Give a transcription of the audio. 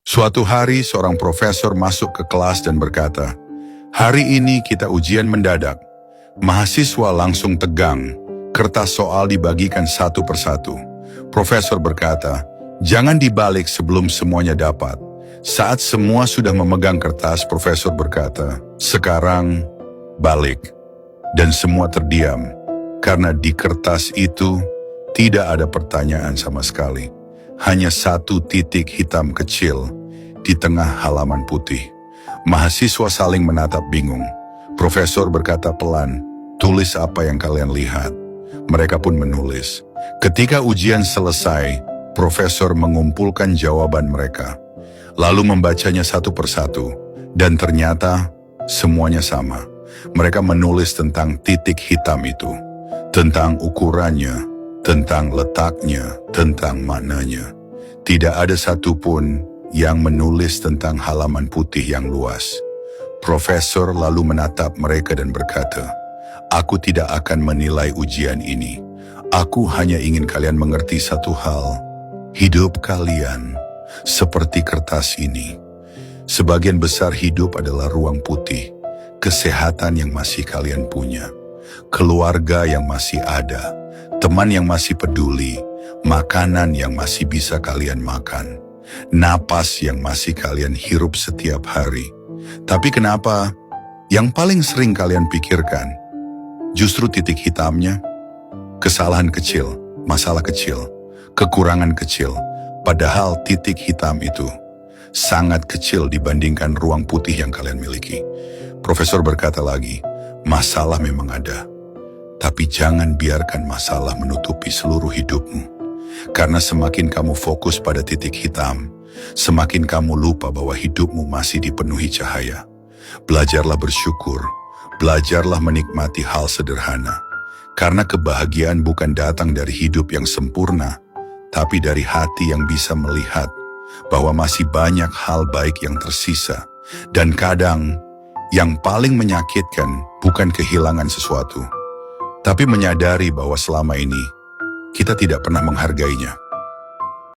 Suatu hari seorang profesor masuk ke kelas dan berkata, "Hari ini kita ujian mendadak." Mahasiswa langsung tegang. Kertas soal dibagikan satu persatu. Profesor berkata, "Jangan dibalik sebelum semuanya dapat." Saat semua sudah memegang kertas, profesor berkata, "Sekarang balik." Dan semua terdiam, karena di kertas itu tidak ada pertanyaan sama sekali. Hanya satu titik hitam kecil di tengah halaman putih. Mahasiswa saling menatap bingung. Profesor berkata pelan, "Tulis apa yang kalian lihat." Mereka pun menulis. Ketika ujian selesai, profesor mengumpulkan jawaban mereka, lalu membacanya satu persatu, dan ternyata semuanya sama. Mereka menulis tentang titik hitam itu, tentang ukurannya, tentang letaknya, tentang maknanya. Tidak ada satupun yang menulis tentang halaman putih yang luas. Profesor lalu menatap mereka dan berkata, "Aku tidak akan menilai ujian ini. Aku hanya ingin kalian mengerti satu hal. Hidup kalian seperti kertas ini. Sebagian besar hidup adalah ruang putih, kesehatan yang masih kalian punya, keluarga yang masih ada, teman yang masih peduli, makanan yang masih bisa kalian makan, napas yang masih kalian hirup setiap hari. Tapi kenapa yang paling sering kalian pikirkan justru titik hitamnya? Kesalahan kecil, masalah kecil, kekurangan kecil, padahal titik hitam itu sangat kecil dibandingkan ruang putih yang kalian miliki." Profesor berkata lagi, "Masalah memang ada, tapi jangan biarkan masalah menutupi seluruh hidupmu. Karena semakin kamu fokus pada titik hitam, semakin kamu lupa bahwa hidupmu masih dipenuhi cahaya. Belajarlah bersyukur, belajarlah menikmati hal sederhana. Karena kebahagiaan bukan datang dari hidup yang sempurna, tapi dari hati yang bisa melihat bahwa masih banyak hal baik yang tersisa. Dan kadang, yang paling menyakitkan bukan kehilangan sesuatu, tapi menyadari bahwa selama ini kita tidak pernah menghargainya."